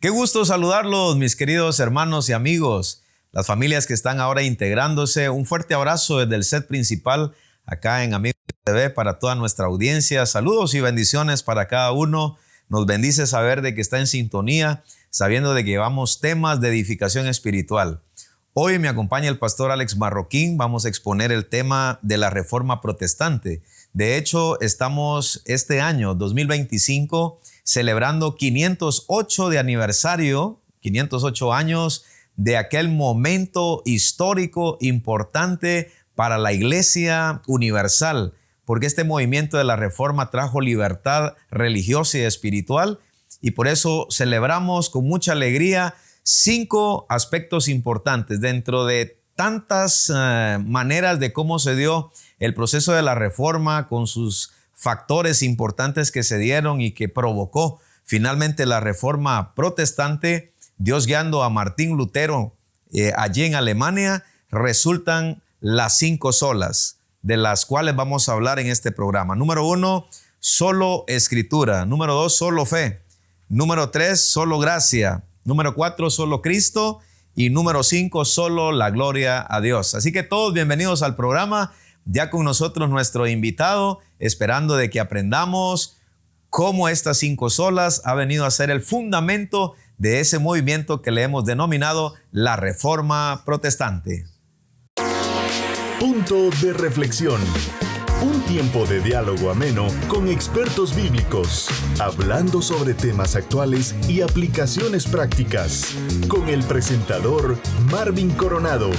Qué gusto saludarlos, mis queridos hermanos y amigos, las familias que están ahora integrándose. Un fuerte abrazo desde el set principal acá en Amigos TV para toda nuestra audiencia. Saludos y bendiciones para cada uno. Nos bendice saber de que está en sintonía, sabiendo de que llevamos temas de edificación espiritual. Hoy me acompaña el pastor Alex Marroquín. Vamos a exponer el tema de la Reforma Protestante. De hecho, estamos este año 2025 celebrando 508 de aniversario, 508 años de aquel momento histórico importante para la Iglesia Universal, porque este movimiento de la Reforma trajo libertad religiosa y espiritual, y por eso celebramos con mucha alegría 5 aspectos importantes dentro de tantas maneras de cómo se dio el proceso de la Reforma, con sus factores importantes que se dieron y que provocó finalmente la Reforma Protestante. Dios guiando a Martín Lutero allí en Alemania, resultan las 5 solas, de las cuales vamos a hablar en este programa. Número 1, solo Escritura. Número 2, solo fe. Número 3, solo gracia. Número 4, solo Cristo. Y número 5, solo la gloria a Dios. Así que todos bienvenidos al programa. Ya con nosotros nuestro invitado, esperando de que aprendamos cómo estas 5 solas ha venido a ser el fundamento de ese movimiento que le hemos denominado la Reforma Protestante. Punto de reflexión. Un tiempo de diálogo ameno con expertos bíblicos, hablando sobre temas actuales y aplicaciones prácticas, con el presentador Marvin Coronado.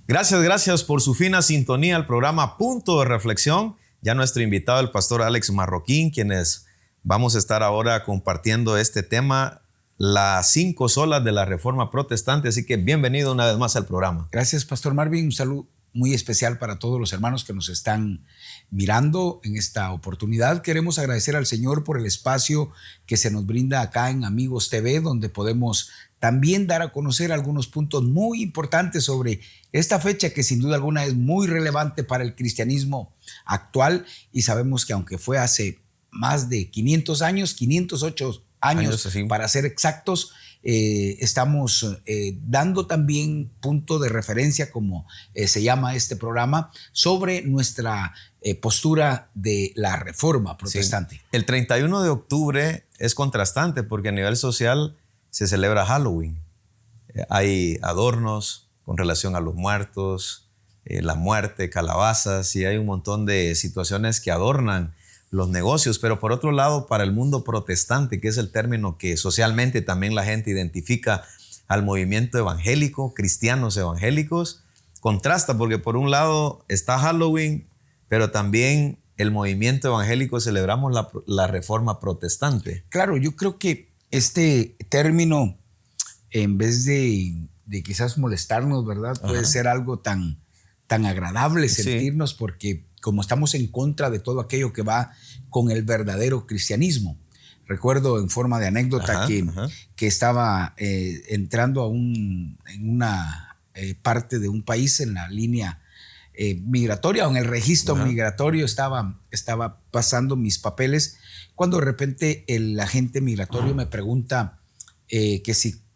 Gracias por su fina sintonía al programa Punto de Reflexión. Ya nuestro invitado, el pastor Alex Marroquín, quienes vamos a estar ahora compartiendo este tema, las 5 solas de la Reforma Protestante. Así que bienvenido una vez más al programa. Gracias, pastor Marvin. Un saludo muy especial para todos los hermanos que nos están mirando en esta oportunidad. Queremos agradecer al Señor por el espacio que se nos brinda acá en Amigos TV, donde podemos también dar a conocer algunos puntos muy importantes sobre esta fecha que sin duda alguna es muy relevante para el cristianismo actual, y sabemos que aunque fue hace más de 500 años, 508 años para ser exactos, estamos dando también punto de referencia, como se llama este programa, sobre nuestra postura de la Reforma Protestante. Sí. El 31 de octubre es contrastante porque a nivel social se celebra Halloween. Hay adornos con relación a los muertos, la muerte, calabazas, y hay un montón de situaciones que adornan los negocios. Pero por otro lado, para el mundo protestante, que es el término que socialmente también la gente identifica al movimiento evangélico, cristianos evangélicos, contrasta porque por un lado está Halloween, pero también el movimiento evangélico celebramos la Reforma Protestante. Claro, yo creo que este término, en vez de quizás molestarnos, ¿verdad? Puede ser algo tan agradable sentirnos, porque como estamos en contra de todo aquello que va con el verdadero cristianismo. Recuerdo en forma de anécdota que estaba entrando en una parte de un país en la línea migratoria, o en el registro migratorio, estaba pasando mis papeles, cuando de repente el agente migratorio me pregunta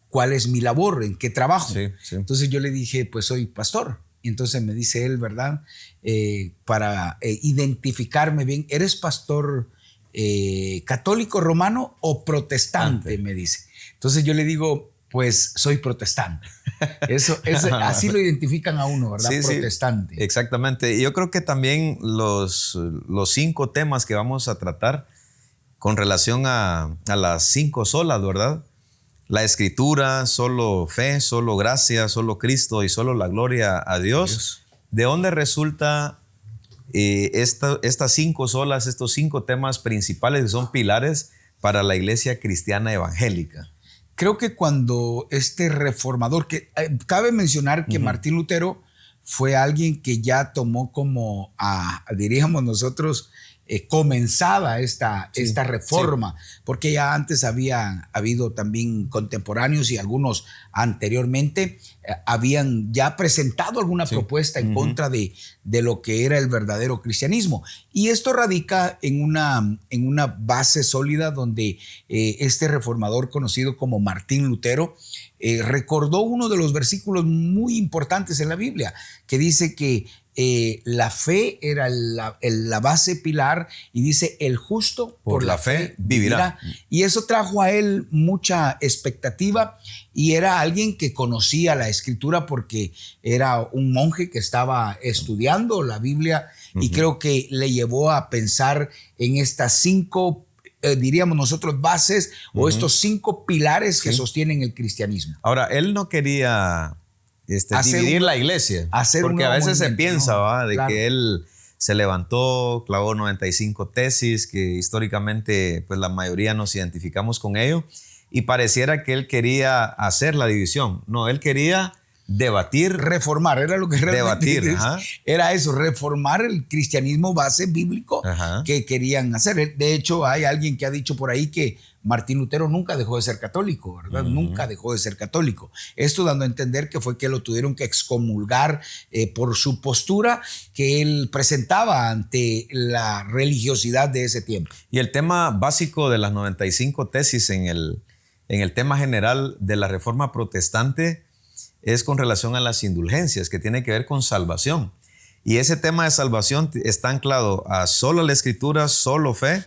cuál es mi labor, en qué trabajo. Entonces yo le dije, pues soy pastor. Y entonces me dice él, ¿verdad? Para identificarme bien, ¿eres pastor católico romano o protestante? Me dice. Entonces yo le digo, pues soy protestante. Así lo identifican a uno, ¿verdad? Protestante. Sí, exactamente. Y yo creo que también los 5 temas que vamos a tratar con relación a las 5 solas, ¿verdad? La Escritura, solo fe, solo gracia, solo Cristo y solo la gloria a Dios. ¿De dónde resulta estas 5 solas, estos 5 temas principales que son pilares para la iglesia cristiana evangélica? Creo que cuando este reformador, que cabe mencionar que Martín Lutero fue alguien que ya tomó como, diríamos nosotros, comenzada esta reforma, porque ya antes había habido también contemporáneos y algunos anteriormente habían ya presentado alguna propuesta en contra de lo que era el verdadero cristianismo. Y esto radica en una base sólida donde este reformador conocido como Martín Lutero recordó uno de los versículos muy importantes en la Biblia, que dice que la fe era la base pilar, y dice: el justo por la fe vivirá. Y eso trajo a él mucha expectativa, y era alguien que conocía la Escritura porque era un monje que estaba estudiando la Biblia, y creo que le llevó a pensar en estas 5 diríamos nosotros bases o estos 5 pilares que sostienen el cristianismo. Ahora, él no quería dividir la iglesia, porque a veces se piensa que él se levantó, clavó 95 tesis, que históricamente pues la mayoría nos identificamos con ello, y pareciera que él quería hacer la división. No, él quería debatir. Reformar, era lo que realmente debatir, era eso, reformar el cristianismo base bíblico que querían hacer. De hecho, hay alguien que ha dicho por ahí que Martín Lutero nunca dejó de ser católico, ¿verdad? Nunca dejó de ser católico. Esto dando a entender que fue que lo tuvieron que excomulgar por su postura que él presentaba ante la religiosidad de ese tiempo. Y el tema básico de las 95 tesis en el tema general de la Reforma Protestante es con relación a las indulgencias, que tiene que ver con salvación. Y ese tema de salvación está anclado a solo la Escritura, solo fe,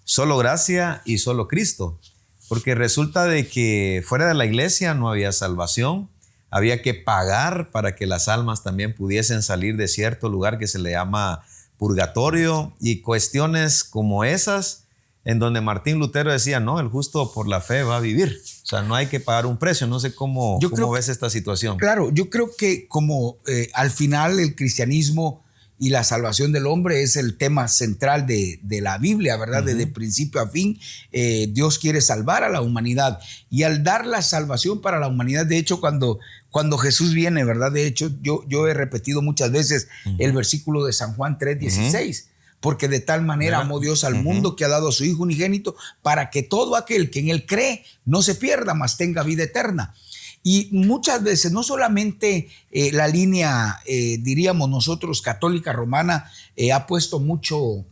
solo gracia y solo Cristo. Porque resulta de que fuera de la iglesia no había salvación, había que pagar para que las almas también pudiesen salir de cierto lugar que se le llama purgatorio, y cuestiones como esas, en donde Martín Lutero decía: no, el justo por la fe va a vivir. O sea, no hay que pagar un precio. No sé cómo ves esta situación. Claro, yo creo que como al final el cristianismo y la salvación del hombre es el tema central de la Biblia, ¿verdad? Desde principio a fin, Dios quiere salvar a la humanidad. Y al dar la salvación para la humanidad, de hecho, cuando Jesús viene, ¿verdad? De hecho, yo he repetido muchas veces el versículo de San Juan 3:16. Porque de tal manera amó Dios al mundo que ha dado a su Hijo unigénito, para que todo aquel que en él cree no se pierda, mas tenga vida eterna. Y muchas veces, no solamente la línea, diríamos nosotros, católica romana, ha puesto mucho,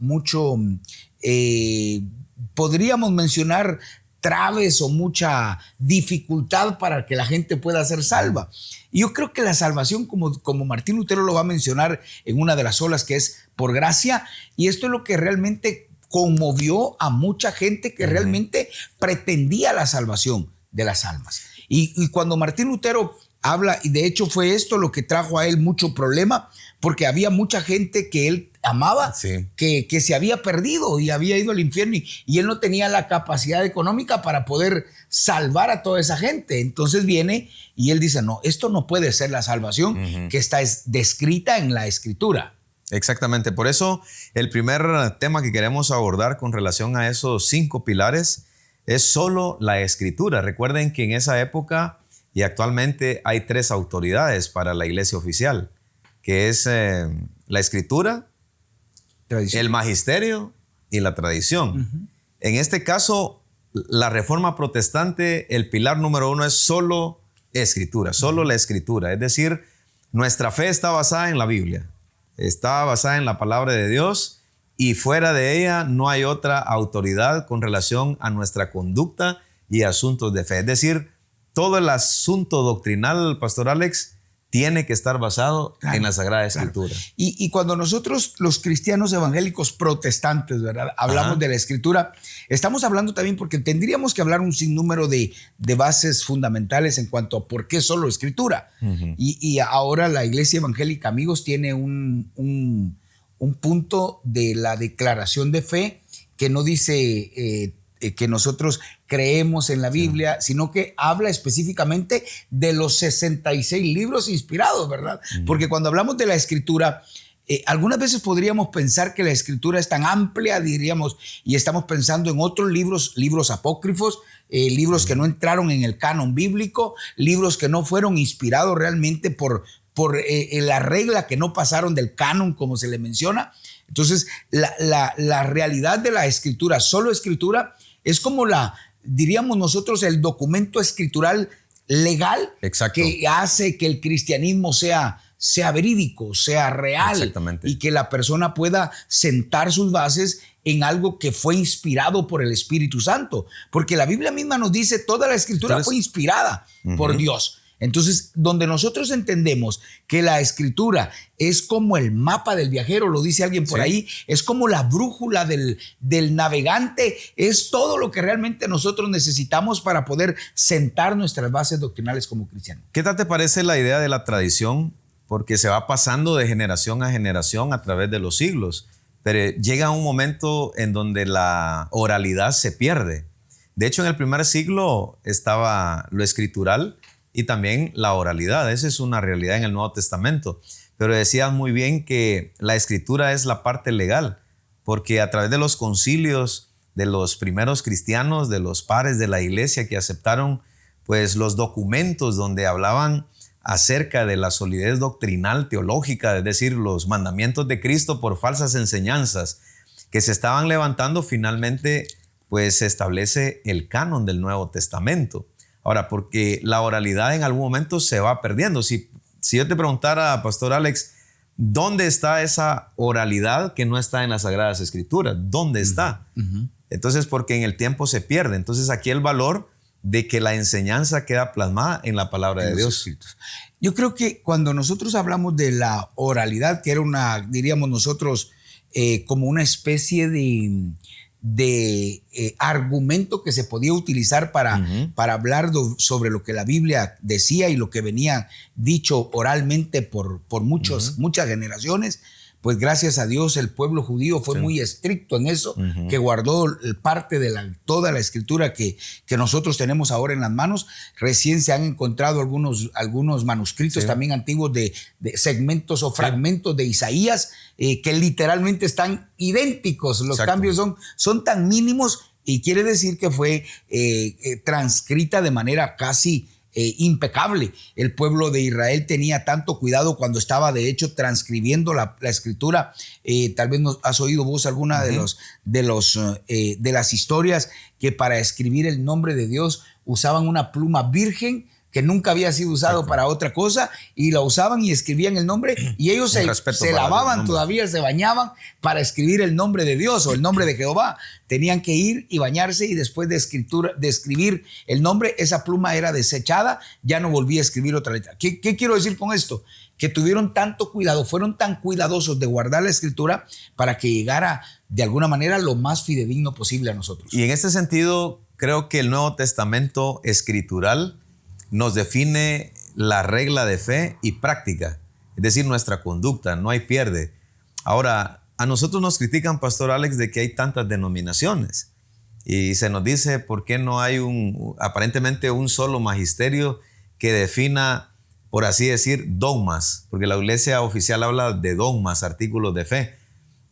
podríamos mencionar traves o mucha dificultad para que la gente pueda ser salva. Y yo creo que la salvación, como Martín Lutero lo va a mencionar en una de las olas, que es por gracia, y esto es lo que realmente conmovió a mucha gente que realmente pretendía la salvación de las almas. Y cuando Martín Lutero habla, y de hecho fue esto lo que trajo a él mucho problema, porque había mucha gente que él amaba, que se había perdido y había ido al infierno, y él no tenía la capacidad económica para poder salvar a toda esa gente. Entonces viene y él dice: no, esto no puede ser la salvación que está descrita en la Escritura. Exactamente, por eso el primer tema que queremos abordar con relación a esos 5 pilares es solo la Escritura. Recuerden que en esa época y actualmente hay 3 autoridades para la iglesia oficial, que es la Escritura, el magisterio y la tradición. En este caso, la Reforma Protestante, el pilar número 1 es solo Escritura, solo la Escritura. Es decir, nuestra fe está basada en la Biblia, está basada en la palabra de Dios, y fuera de ella no hay otra autoridad con relación a nuestra conducta y asuntos de fe. Es decir, todo el asunto doctrinal, Pastor Alex, tiene que estar basado en la Sagrada Escritura. Y cuando nosotros, los cristianos evangélicos protestantes, ¿verdad?, hablamos de la Escritura, estamos hablando también porque tendríamos que hablar un sinnúmero de bases fundamentales en cuanto a por qué solo Escritura. Y ahora la iglesia evangélica, amigos, tiene un punto de la declaración de fe que no dice que nosotros creemos en la Biblia, sino que habla específicamente de los 66 libros inspirados, ¿verdad? Porque cuando hablamos de la Escritura, algunas veces podríamos pensar que la Escritura es tan amplia, diríamos, y estamos pensando en otros libros apócrifos, libros que no entraron en el canon bíblico, libros que no fueron inspirados realmente por la regla, que no pasaron del canon, como se le menciona. Entonces, la realidad de la escritura, solo escritura, es como diríamos nosotros, el documento escritural legal. Exacto. Que hace que el cristianismo sea verídico, sea real. Exactamente. Y que la persona pueda sentar sus bases en algo que fue inspirado por el Espíritu Santo. Porque la Biblia misma nos dice, toda la escritura fue inspirada por Dios. Entonces, donde nosotros entendemos que la escritura es como el mapa del viajero, lo dice alguien por ahí, es como la brújula del navegante, es todo lo que realmente nosotros necesitamos para poder sentar nuestras bases doctrinales como cristianos. ¿Qué tal te parece la idea de la tradición? Porque se va pasando de generación a generación a través de los siglos, pero llega un momento en donde la oralidad se pierde. De hecho, en el primer siglo estaba lo escritural y también la oralidad. Esa es una realidad en el Nuevo Testamento. Pero decías muy bien que la escritura es la parte legal, porque a través de los concilios de los primeros cristianos, de los padres de la iglesia que aceptaron pues los documentos donde hablaban acerca de la solidez doctrinal teológica, es decir, los mandamientos de Cristo por falsas enseñanzas que se estaban levantando, finalmente pues se establece el canon del Nuevo Testamento. Ahora, porque la oralidad en algún momento se va perdiendo. Si yo te preguntara, Pastor Alex, ¿dónde está esa oralidad que no está en las Sagradas Escrituras? ¿Dónde está? Entonces, porque en el tiempo se pierde. Entonces, aquí el valor de que la enseñanza queda plasmada en la palabra de Dios. Yo creo que cuando nosotros hablamos de la oralidad, que era diríamos nosotros, como una especie de argumento que se podía utilizar para hablar sobre lo que la Biblia decía y lo que venía dicho oralmente por muchas generaciones, pues gracias a Dios el pueblo judío fue muy estricto en eso, que guardó parte de toda la escritura que nosotros tenemos ahora en las manos. Recién se han encontrado algunos manuscritos también antiguos de segmentos o fragmentos de Isaías que literalmente están idénticos. Los cambios son tan mínimos, y quiere decir que fue transcrita de manera casi impecable. El pueblo de Israel tenía tanto cuidado cuando estaba de hecho transcribiendo la escritura. Tal vez has oído vos alguna de las historias que para escribir el nombre de Dios usaban una pluma virgen que nunca había sido usado para otra cosa, y la usaban y escribían el nombre, y ellos se lavaban todavía, se bañaban para escribir el nombre de Dios o el nombre de Jehová. Tenían que ir y bañarse, y después de escribir el nombre, esa pluma era desechada, ya no volvía a escribir otra letra. ¿Qué quiero decir con esto? Que tuvieron tanto cuidado, fueron tan cuidadosos de guardar la escritura para que llegara de alguna manera lo más fidedigno posible a nosotros. Y en este sentido, creo que el Nuevo Testamento escritural nos define la regla de fe y práctica, es decir, nuestra conducta, no hay pierde. Ahora, a nosotros nos critican, Pastor Alex, de que hay tantas denominaciones, y se nos dice por qué no hay aparentemente un solo magisterio que defina, por así decir, dogmas, porque la iglesia oficial habla de dogmas, artículos de fe.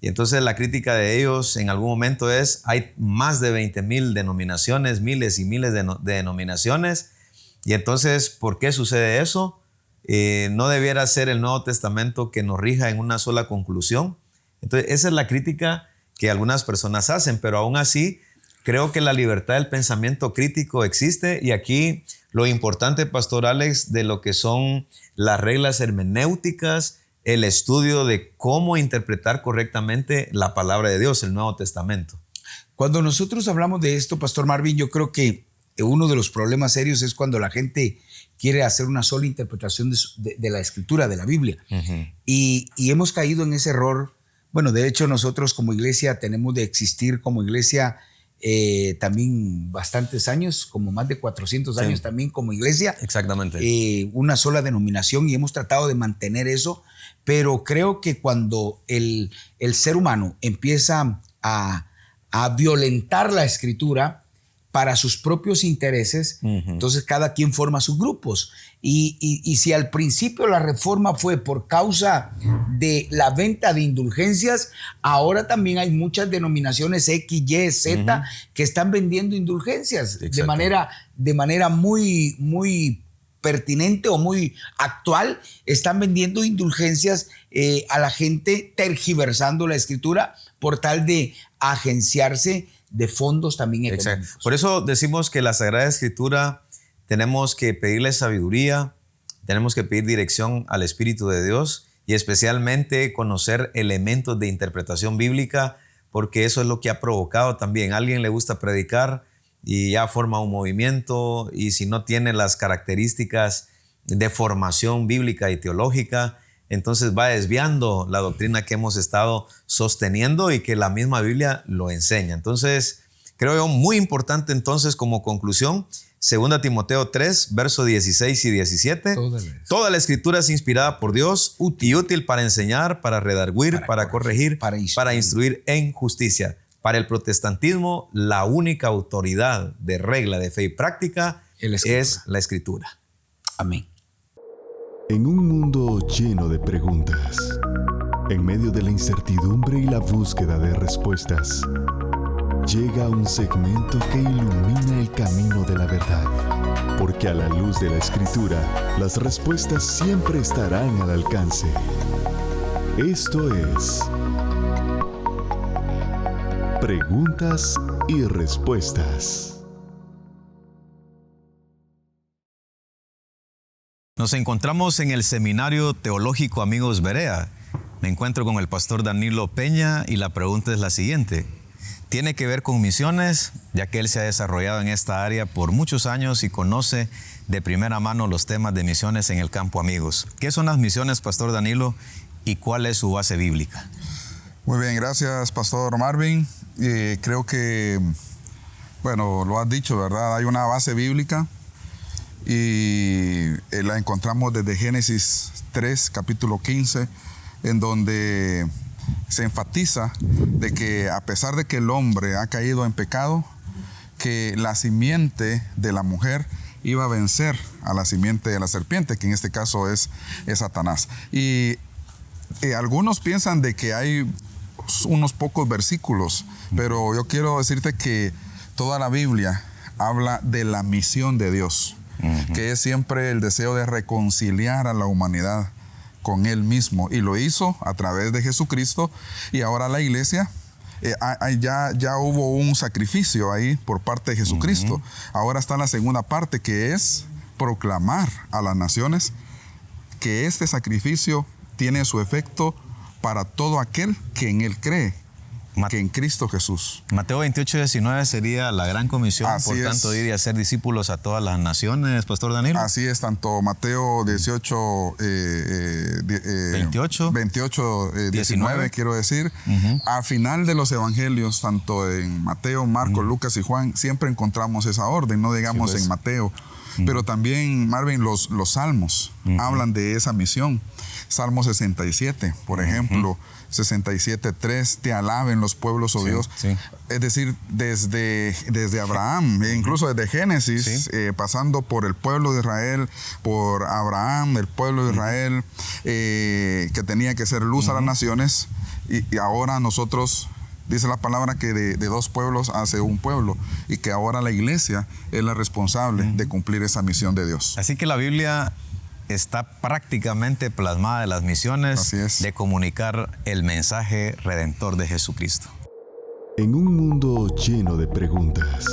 Y entonces la crítica de ellos en algún momento es, hay más de 20,000 denominaciones, miles y miles de denominaciones. Y entonces, ¿por qué sucede eso? ¿No debiera ser el Nuevo Testamento que nos rija en una sola conclusión? Entonces, esa es la crítica que algunas personas hacen, pero aún así, creo que la libertad del pensamiento crítico existe, y aquí lo importante, Pastor Alex, de lo que son las reglas hermenéuticas, el estudio de cómo interpretar correctamente la palabra de Dios, el Nuevo Testamento. Cuando nosotros hablamos de esto, Pastor Marvin, yo creo que uno de los problemas serios es cuando la gente quiere hacer una sola interpretación de la escritura, de la Biblia. Y hemos caído en ese error. Bueno, de hecho nosotros como iglesia tenemos de existir como iglesia también bastantes años, como más de 400 años también como iglesia. Exactamente. Una sola denominación, y hemos tratado de mantener eso, pero creo que cuando el ser humano empieza a violentar la escritura para sus propios intereses, entonces cada quien forma sus grupos. Y si al principio la reforma fue por causa de la venta de indulgencias, ahora también hay muchas denominaciones X, Y, Z que están vendiendo indulgencias de manera muy, muy pertinente o muy actual, están vendiendo indulgencias a la gente, tergiversando la escritura por tal de agenciarse de fondos también económicos. Exacto. Por eso decimos que la Sagrada Escritura tenemos que pedirle sabiduría, tenemos que pedir dirección al Espíritu de Dios y especialmente conocer elementos de interpretación bíblica, porque eso es lo que ha provocado también. A alguien le gusta predicar y ya forma un movimiento, y si no tiene las características de formación bíblica y teológica, entonces va desviando la doctrina que hemos estado sosteniendo y que la misma Biblia lo enseña. Entonces, creo yo muy importante entonces como conclusión, 2 Timoteo 3, versos 16 y 17. Toda la escritura es inspirada por Dios y útil para enseñar, para redarguir, para corregir, para instruir en justicia. Para el protestantismo, la única autoridad de regla de fe y práctica es la escritura. Amén. En un mundo lleno de preguntas, en medio de la incertidumbre y la búsqueda de respuestas, llega un segmento que ilumina el camino de la verdad, porque a la luz de la Escritura, las respuestas siempre estarán al alcance. Esto es Preguntas y Respuestas. Nos encontramos en el Seminario Teológico Amigos Berea. Me encuentro con el pastor Danilo Peña y la pregunta es la siguiente. Tiene que ver con misiones, ya que él se ha desarrollado en esta área por muchos años y conoce de primera mano los temas de misiones en el campo Amigos. ¿Qué son las misiones, pastor Danilo, y cuál es su base bíblica? Muy bien, gracias, pastor Marvin. Creo que, bueno, lo has dicho, ¿verdad? Hay una base bíblica y la encontramos desde Génesis 3, capítulo 15, en donde se enfatiza de que a pesar de que el hombre ha caído en pecado, que la simiente de la mujer iba a vencer a la simiente de la serpiente, que en este caso es Satanás. Y algunos piensan de que hay unos pocos versículos, pero yo quiero decirte que toda la Biblia habla de la misión de Dios, que es siempre el deseo de reconciliar a la humanidad con Él mismo, y lo hizo a través de Jesucristo. Y ahora la iglesia, ya hubo un sacrificio ahí por parte de Jesucristo. Ahora está la segunda parte, que es proclamar a las naciones que este sacrificio tiene su efecto para todo aquel que en Él cree, que en Cristo Jesús. Mateo 28, 19 sería la gran comisión, Así por tanto, es. ir y hacer discípulos a todas las naciones, pastor Danilo. Así es, tanto Mateo 18, 19, quiero decir. Al final de los evangelios, tanto en Mateo, Marcos, Lucas y Juan, siempre encontramos esa orden, no digamos en Mateo. Pero también, Marvin, los salmos hablan de esa misión. Salmo 67, por ejemplo, 67:3, te alaben los pueblos, oh Dios. Sí. Es decir, desde Abraham, incluso desde Génesis, pasando por el pueblo de Israel, por Abraham, el pueblo de Israel, que tenía que ser luz a las naciones, y ahora nosotros, dice la palabra que de dos pueblos hace un pueblo, y que ahora la iglesia es la responsable de cumplir esa misión de Dios. Así que la Biblia está prácticamente plasmada de las misiones de comunicar el mensaje redentor de Jesucristo. En un mundo lleno de preguntas,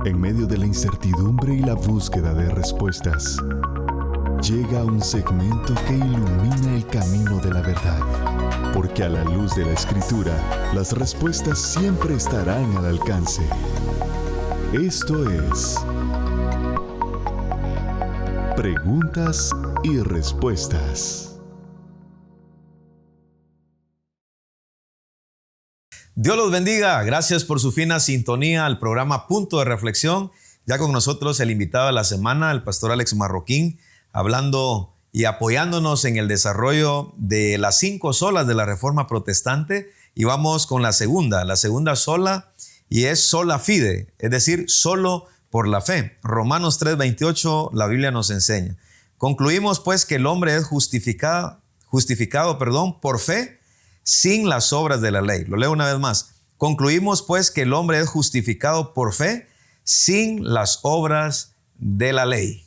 en medio de la incertidumbre y la búsqueda de respuestas, llega un segmento que ilumina el camino de la verdad, porque a la luz de la Escritura, las respuestas siempre estarán al alcance. Esto es Preguntas y Respuestas. Dios los bendiga. Gracias por su fina sintonía al programa Punto de Reflexión. Ya con nosotros el invitado de la semana, el pastor Alex Marroquín, hablando y apoyándonos en el desarrollo de las 5 solas de la Reforma Protestante. Y vamos con la segunda sola, y es sola fide, es decir, solo por la fe. Romanos 3:28, la Biblia nos enseña. Concluimos pues que el hombre es justificado por fe sin las obras de la ley. Lo leo una vez más. Concluimos pues que el hombre es justificado por fe sin las obras de la ley.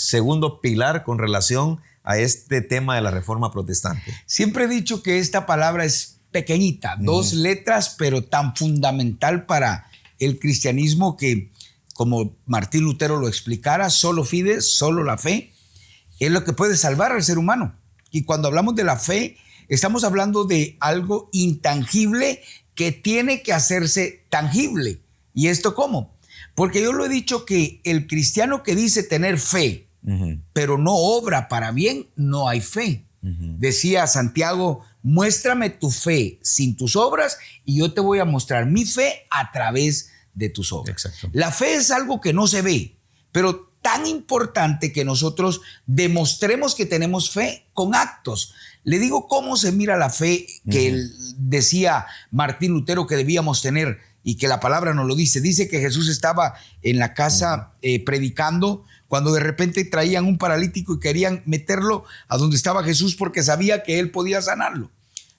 segundo pilar con relación a este tema de la Reforma Protestante? Siempre he dicho que esta palabra es pequeñita, 2 letras, pero tan fundamental para el cristianismo que, como Martín Lutero lo explicara, solo fides, solo la fe, es lo que puede salvar al ser humano. Y cuando hablamos de la fe, estamos hablando de algo intangible que tiene que hacerse tangible. ¿Y esto cómo? Porque yo lo he dicho que el cristiano que dice tener fe, pero no obra para bien, no hay fe. Decía Santiago, muéstrame tu fe sin tus obras y yo te voy a mostrar mi fe a través de tus obras. Exacto. La fe es algo que no se ve, pero tan importante que nosotros demostremos que tenemos fe con actos. Le digo cómo se mira la fe que decía Martín Lutero que debíamos tener y que la palabra nos lo dice. Dice que Jesús estaba en la casa predicando cuando de repente traían un paralítico y querían meterlo a donde estaba Jesús porque sabía que él podía sanarlo.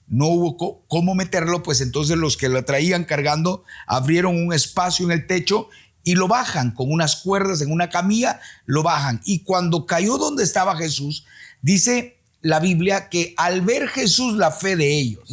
No hubo cómo meterlo, pues entonces los que lo traían cargando abrieron un espacio en el techo y lo bajan con unas cuerdas en una camilla, lo bajan. Y cuando cayó donde estaba Jesús, dice la Biblia que al ver Jesús la fe de ellos,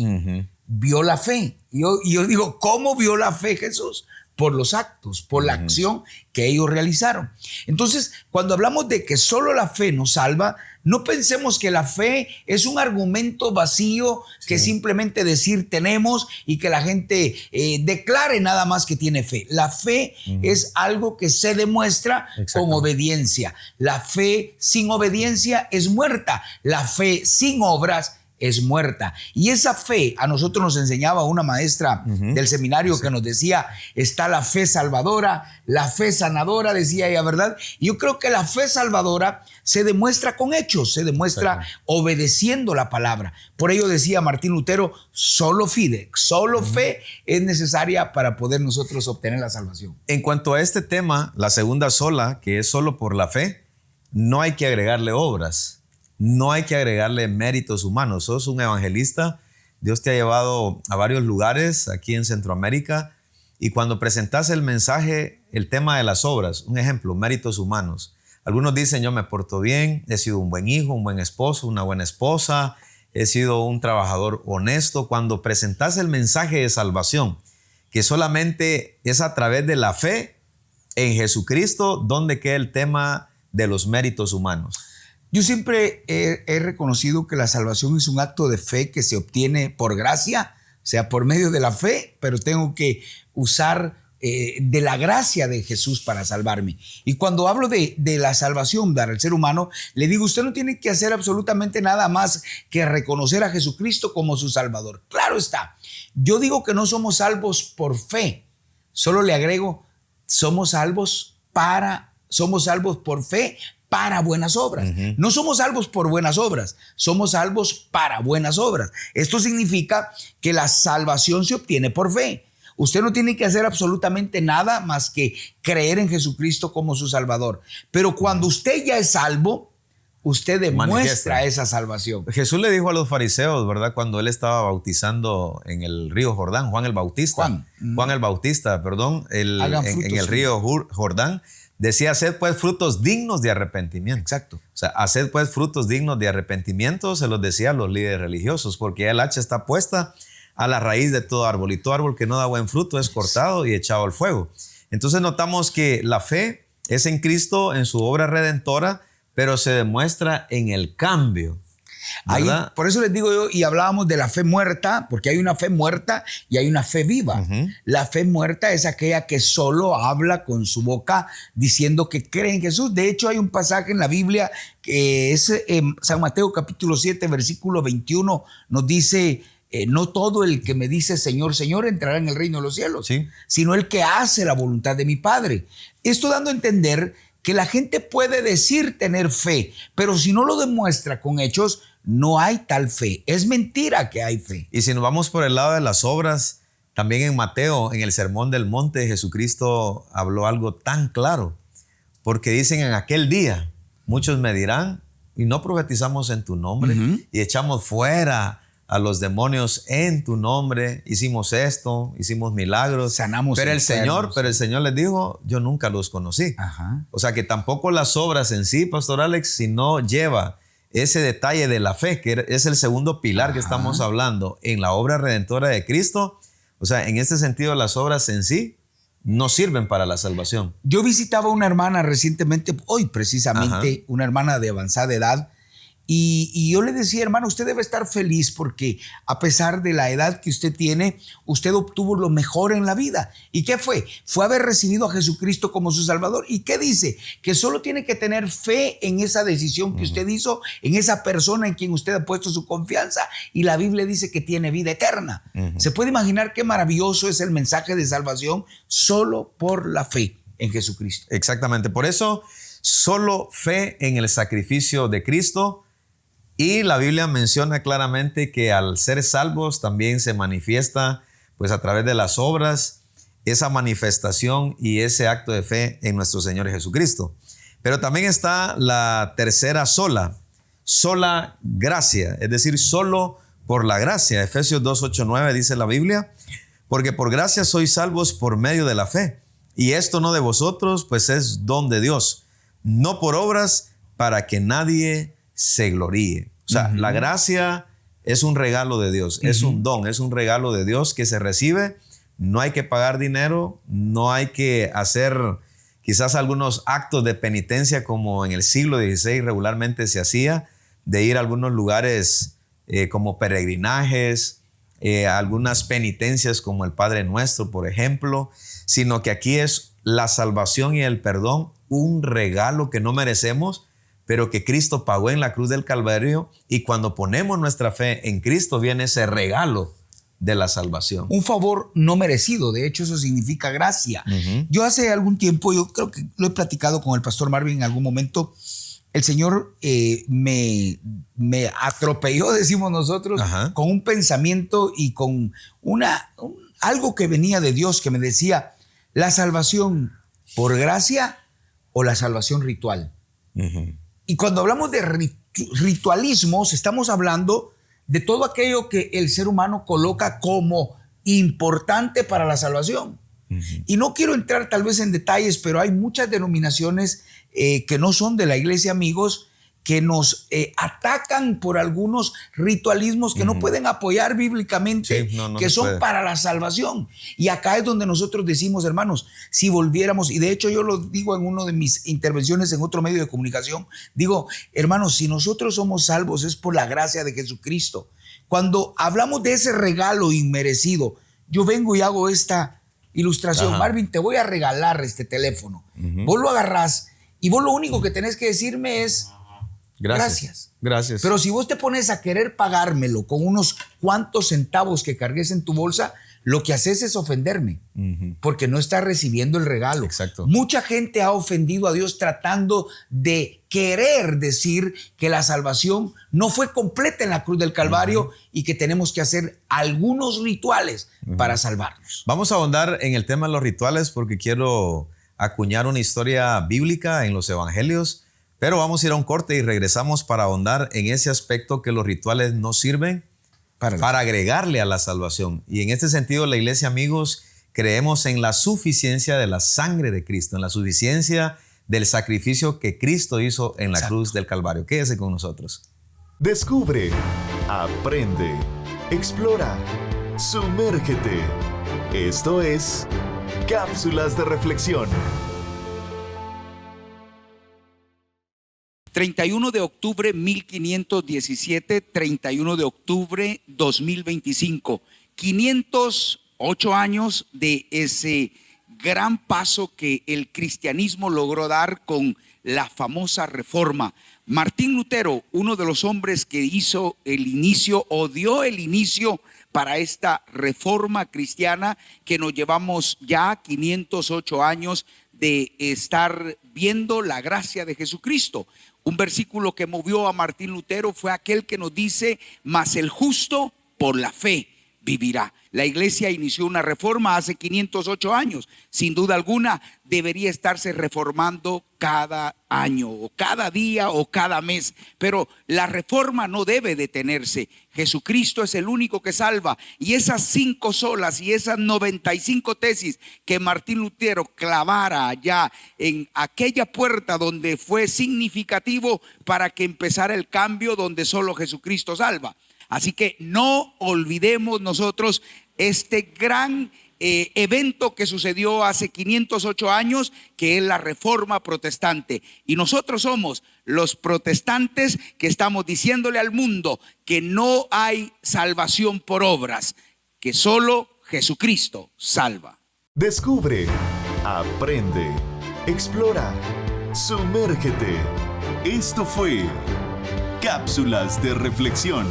vio la fe. Y yo digo, ¿cómo vio la fe Jesús? Por los actos, por la acción que ellos realizaron. Entonces, cuando hablamos de que solo la fe nos salva, no pensemos que la fe es un argumento vacío que simplemente decir tenemos y que la gente declare nada más que tiene fe. La fe es algo que se demuestra con obediencia. La fe sin obediencia es muerta. La fe sin obras es muerta. Y esa fe a nosotros nos enseñaba una maestra del seminario que nos decía, está la fe salvadora, la fe sanadora, decía ella, ¿verdad? Y yo creo que la fe salvadora se demuestra con hechos, se demuestra obedeciendo la palabra. Por ello decía Martín Lutero, solo fide, solo fe es necesaria para poder nosotros obtener la salvación. En cuanto a este tema, la segunda sola, que es solo por la fe, no hay que agregarle obras. No hay que agregarle méritos humanos. Sos un evangelista, Dios te ha llevado a varios lugares aquí en Centroamérica y cuando presentas el mensaje, el tema de las obras, un ejemplo, méritos humanos. Algunos dicen, yo me porto bien, he sido un buen hijo, un buen esposo, una buena esposa, he sido un trabajador honesto. Cuando presentas el mensaje de salvación, que solamente es a través de la fe en Jesucristo, ¿dónde queda el tema de los méritos humanos? Yo siempre he reconocido que la salvación es un acto de fe que se obtiene por gracia, o sea, por medio de la fe, pero tengo que usar de la gracia de Jesús para salvarme. Y cuando hablo de la salvación para el ser humano, le digo, usted no tiene que hacer absolutamente nada más que reconocer a Jesucristo como su Salvador. Claro está, yo digo que no somos salvos por fe, solo le agrego, somos salvos por fe, para buenas obras. No somos salvos por buenas obras, somos salvos para buenas obras. Esto significa que la salvación se obtiene por fe. Usted no tiene que hacer absolutamente nada más que creer en Jesucristo como su Salvador. Pero cuando usted ya es salvo, usted demuestra esa salvación. Jesús le dijo a los fariseos, ¿verdad? Cuando él estaba bautizando en el río Jordán, Juan el Bautista, en el río Jordán, decía, haced pues frutos dignos de arrepentimiento. Exacto. O sea, haced pues frutos dignos de arrepentimiento, se los decía a los líderes religiosos, porque ya el hacha está puesta a la raíz de todo árbol, y todo árbol que no da buen fruto es cortado y echado al fuego. Entonces notamos que la fe es en Cristo, en su obra redentora, pero se demuestra en el cambio. Ahí, por eso les digo yo, y hablábamos de la fe muerta, porque hay una fe muerta y hay una fe viva. La fe muerta es aquella que solo habla con su boca diciendo que cree en Jesús. De hecho, hay un pasaje en la Biblia que es San Mateo capítulo 7, versículo 21, nos dice, no todo el que me dice Señor, Señor entrará en el reino de los cielos, sino el que hace la voluntad de mi Padre. Esto dando a entender que la gente puede decir tener fe, pero si no lo demuestra con hechos, no hay tal fe. Es mentira que hay fe. Y si nos vamos por el lado de las obras, también en Mateo, en el Sermón del Monte, Jesucristo habló algo tan claro, porque dicen en aquel día, muchos me dirán, y no profetizamos en tu nombre, y echamos fuera a los demonios en tu nombre, hicimos esto, hicimos milagros, sanamos pero enfermos. el Señor les dijo, yo nunca los conocí. Ajá. O sea que tampoco las obras en sí, Pastor Alex, sino lleva ese detalle de la fe, que es el segundo pilar que estamos hablando en la obra redentora de Cristo. O sea, en este sentido, las obras en sí no sirven para la salvación. Yo visitaba una hermana recientemente, hoy precisamente, una hermana de avanzada edad, y yo le decía, hermano, usted debe estar feliz porque a pesar de la edad que usted tiene, usted obtuvo lo mejor en la vida. ¿Y qué fue? Fue haber recibido a Jesucristo como su Salvador. ¿Y qué dice? Que solo tiene que tener fe en esa decisión que usted hizo, en esa persona en quien usted ha puesto su confianza, y la Biblia dice que tiene vida eterna. ¿Se puede imaginar qué maravilloso es el mensaje de salvación? Solo por la fe en Jesucristo. Exactamente. Por eso, solo fe en el sacrificio de Cristo. Y la Biblia menciona claramente que al ser salvos también se manifiesta, pues a través de las obras, esa manifestación y ese acto de fe en nuestro Señor Jesucristo. Pero también está la tercera sola gracia, es decir, solo por la gracia. Efesios 2, 8, 9 dice la Biblia, porque por gracia sois salvos por medio de la fe. Y esto no de vosotros, pues es don de Dios, no por obras para que nadie se gloríe. O sea, la gracia es un regalo de Dios, es un don, es un regalo de Dios que se recibe. No hay que pagar dinero, no hay que hacer quizás algunos actos de penitencia como en el siglo XVI regularmente se hacía, de ir a algunos lugares como peregrinajes, algunas penitencias como el Padre Nuestro, por ejemplo, sino que aquí es la salvación y el perdón, un regalo que no merecemos, pero que Cristo pagó en la cruz del Calvario, y cuando ponemos nuestra fe en Cristo viene ese regalo de la salvación. Un favor no merecido, de hecho eso significa gracia. Yo hace algún tiempo, yo creo que lo he platicado con el pastor Marvin en algún momento, el Señor me atropelló, decimos nosotros, con un pensamiento y con algo que venía de Dios que me decía, la salvación por gracia o la salvación ritual. Y cuando hablamos de ritualismos, estamos hablando de todo aquello que el ser humano coloca como importante para la salvación. Y no quiero entrar tal vez en detalles, pero hay muchas denominaciones que no son de la iglesia, amigos, que nos atacan por algunos ritualismos que no pueden apoyar bíblicamente, que son para la salvación. Y acá es donde nosotros decimos, hermanos, si volviéramos, y de hecho yo lo digo en una de mis intervenciones en otro medio de comunicación, digo, hermanos, si nosotros somos salvos es por la gracia de Jesucristo. Cuando hablamos de ese regalo inmerecido, yo vengo y hago esta ilustración. Marvin, te voy a regalar este teléfono. Vos lo agarrás y vos lo único que tenés que decirme es gracias. Pero si vos te pones a querer pagármelo con unos cuantos centavos que cargues en tu bolsa, lo que haces es ofenderme, porque no estás recibiendo el regalo. Exacto. Mucha gente ha ofendido a Dios tratando de querer decir que la salvación no fue completa en la cruz del Calvario y que tenemos que hacer algunos rituales para salvarnos. Vamos a ahondar en el tema de los rituales porque quiero acuñar una historia bíblica en los evangelios. Pero vamos a ir a un corte y regresamos para ahondar en ese aspecto que los rituales no sirven para agregarle a la salvación. Y en este sentido, la iglesia, amigos, creemos en la suficiencia de la sangre de Cristo, en la suficiencia del sacrificio que Cristo hizo en la cruz del Calvario. Quédese con nosotros. Descubre, aprende, explora, sumérgete. Esto es Cápsulas de Reflexión. 31 de octubre 1517, 31 de octubre 2025. 508 años de ese gran paso que el cristianismo logró dar con la famosa Reforma. Martín Lutero, uno de los hombres que hizo el inicio o dio el inicio para esta Reforma cristiana que nos llevamos ya 508 años de estar viendo la gracia de Jesucristo. Un versículo que movió a Martín Lutero fue aquel que nos dice, mas el justo por la fe vivirá. La iglesia inició una reforma hace 508 años. Sin duda alguna debería estarse reformando cada año o cada día o cada mes. Pero la reforma no debe detenerse. Jesucristo es el único que salva. Y esas 5 solas y esas 95 tesis que Martín Lutero clavara allá en aquella puerta donde fue significativo para que empezara el cambio, donde solo Jesucristo salva. Así que no olvidemos nosotros este gran evento que sucedió hace 508 años, que es la Reforma Protestante. Y nosotros somos los protestantes que estamos diciéndole al mundo que no hay salvación por obras, que solo Jesucristo salva. Descubre, aprende, explora, sumérgete. Esto fue Cápsulas de Reflexión.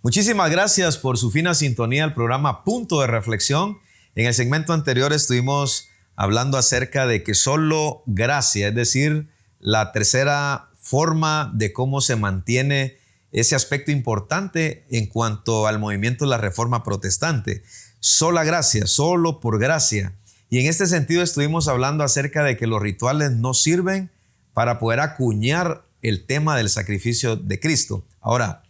Muchísimas gracias por su fina sintonía al programa Punto de Reflexión. En el segmento anterior estuvimos hablando acerca de que solo gracia, es decir, la tercera forma de cómo se mantiene ese aspecto importante en cuanto al movimiento de la Reforma Protestante. Sola gracia, solo por gracia. Y en este sentido estuvimos hablando acerca de que los rituales no sirven para poder acuñar el tema del sacrificio de Cristo. Ahora,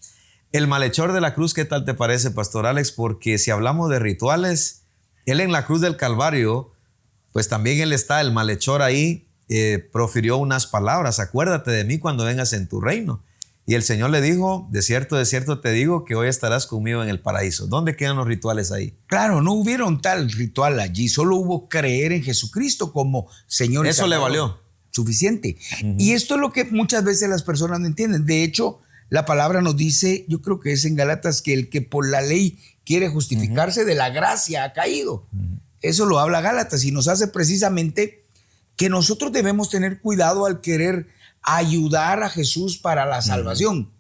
el malhechor de la cruz, ¿qué tal te parece, Pastor Alex? Porque si hablamos de rituales, él en la cruz del Calvario, pues también él está, el malhechor ahí, profirió unas palabras: acuérdate de mí cuando vengas en tu reino. Y el Señor le dijo: de cierto te digo que hoy estarás conmigo en el paraíso. ¿Dónde quedan los rituales ahí? Claro, no hubieron tal ritual allí, solo hubo creer en Jesucristo como Señor y Eso Salvador. le valió. Suficiente. Y esto es lo que muchas veces las personas no entienden. De hecho, la palabra nos dice, yo creo que es en Gálatas, que el que por la ley quiere justificarse de la gracia ha caído. Eso lo habla Gálatas y nos hace precisamente que nosotros debemos tener cuidado al querer ayudar a Jesús para la salvación.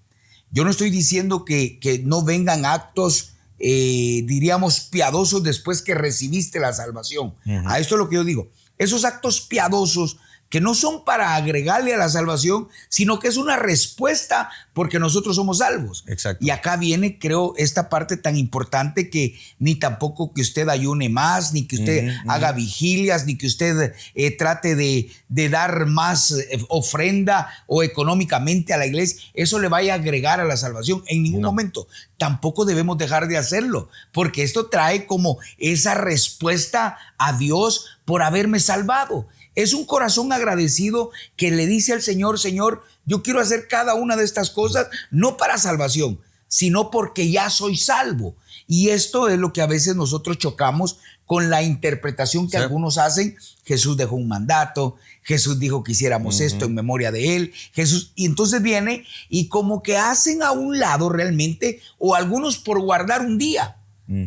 Yo no estoy diciendo que no vengan actos, diríamos, piadosos después que recibiste la salvación. A esto es lo que yo digo. Esos actos piadosos que no son para agregarle a la salvación, sino que es una respuesta porque nosotros somos salvos. Exacto. Y acá viene, creo, esta parte tan importante, que ni tampoco que usted ayune más, ni que usted haga vigilias, ni que usted trate de dar más ofrenda o económicamente a la iglesia. Eso le vaya a agregar a la salvación en ningún momento. Tampoco debemos dejar de hacerlo, porque esto trae como esa respuesta a Dios por haberme salvado. Es un corazón agradecido que le dice al Señor: Señor, yo quiero hacer cada una de estas cosas, no para salvación, sino porque ya soy salvo. Y esto es lo que a veces nosotros chocamos con la interpretación que algunos hacen. Jesús dejó un mandato, Jesús dijo que hiciéramos esto en memoria de él, Jesús, y entonces viene y como que hacen a un lado realmente, o algunos por guardar un día.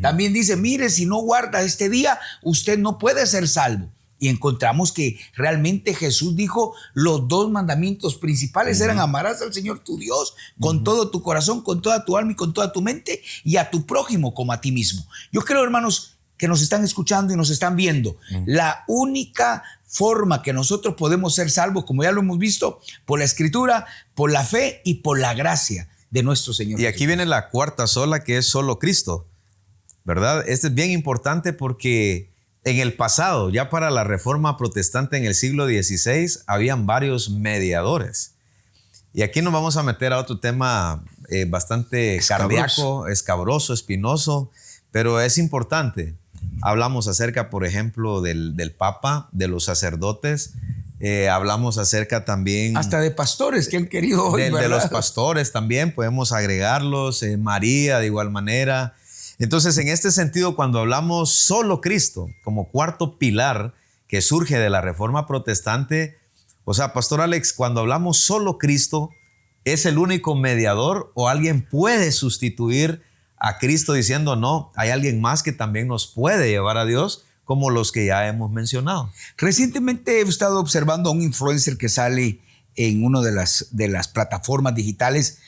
También dice: mire, si no guarda este día, usted no puede ser salvo. Y encontramos que realmente Jesús dijo los 2 mandamientos principales eran: amarás al Señor tu Dios con todo tu corazón, con toda tu alma y con toda tu mente, y a tu prójimo como a ti mismo. Yo creo, hermanos, que nos están escuchando y nos están viendo, la única forma que nosotros podemos ser salvos, como ya lo hemos visto, por la Escritura, por la fe y por la gracia de nuestro Señor. Y aquí viene la cuarta sola, que es solo Cristo, ¿verdad? Este es bien importante porque en el pasado, ya para la Reforma Protestante en el siglo XVI, habían varios mediadores. Y aquí nos vamos a meter a otro tema bastante cardíaco, escabroso, espinoso, pero es importante. Hablamos acerca, por ejemplo, del Papa, de los sacerdotes. Hablamos acerca también... hasta de pastores que han querido hoy, de los pastores también, podemos agregarlos. María, de igual manera. Entonces, en este sentido, cuando hablamos solo Cristo como cuarto pilar que surge de la Reforma Protestante, o sea, Pastor Alex, cuando hablamos solo Cristo, ¿es el único mediador o alguien puede sustituir a Cristo diciendo no, hay alguien más que también nos puede llevar a Dios, como los que ya hemos mencionado? Recientemente he estado observando a un influencer que sale en una de las plataformas digitales,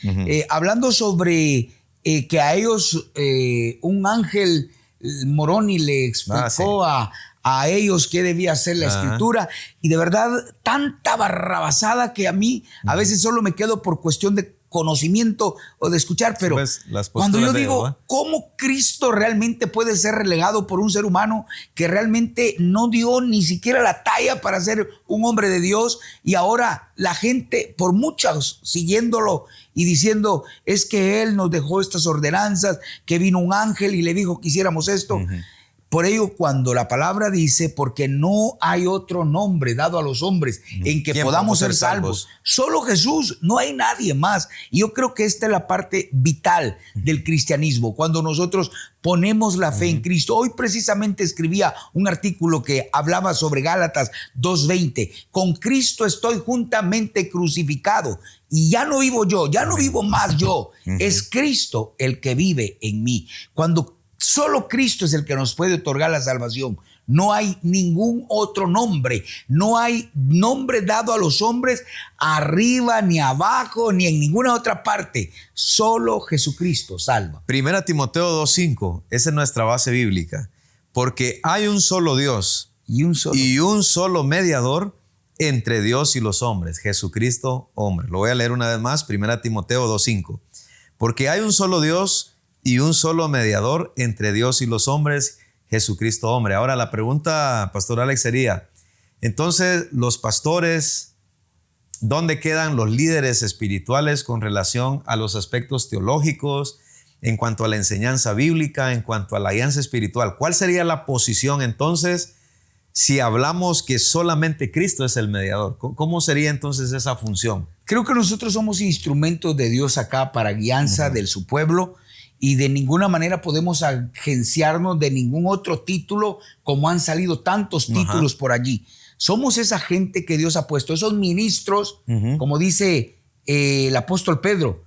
hablando sobre que a ellos un ángel Moroni le explicó a ellos qué debía hacer la Escritura, y de verdad tanta barrabasada que a mí a veces solo me quedo por cuestión de conocimiento o de escuchar, pero Pues, las cuando yo posturas de digo, Jehová. ¿cómo Cristo realmente puede ser relegado por un ser humano que realmente no dio ni siquiera la talla para ser un hombre de Dios? Y ahora la gente, por muchos, siguiéndolo y diciendo, es que Él nos dejó estas ordenanzas, que vino un ángel y le dijo que hiciéramos esto. Por ello, cuando la palabra dice, porque no hay otro nombre dado a los hombres en que podamos ser salvos, solo Jesús, no hay nadie más. Y yo creo que esta es la parte vital del cristianismo, cuando nosotros ponemos la fe en Cristo. Hoy precisamente escribía un artículo que hablaba sobre Gálatas 2:20. Con Cristo estoy juntamente crucificado y ya no vivo yo, ya no vivo más yo. Es Cristo el que vive en mí. Cuando solo Cristo es el que nos puede otorgar la salvación. No hay ningún otro nombre. No hay nombre dado a los hombres arriba, ni abajo, ni en ninguna otra parte. Solo Jesucristo salva. 1 Timoteo 2:5, esa es nuestra base bíblica. Porque hay un solo Dios Y un solo mediador entre Dios y los hombres, Jesucristo hombre. Lo voy a leer una vez más, 1 Timoteo 2:5. Porque hay un solo Dios y un solo mediador entre Dios y los hombres, Jesucristo hombre. Ahora la pregunta, Pastor Alex, sería, entonces los pastores, ¿dónde quedan los líderes espirituales con relación a los aspectos teológicos, en cuanto a la enseñanza bíblica, en cuanto a la alianza espiritual? ¿Cuál sería la posición entonces si hablamos que solamente Cristo es el mediador? ¿Cómo sería entonces esa función? Creo que nosotros somos instrumentos de Dios acá para guianza de su pueblo. Y de ninguna manera podemos agenciarnos de ningún otro título, como han salido tantos títulos por allí. Somos esa gente que Dios ha puesto, esos ministros, como dice el apóstol Pedro,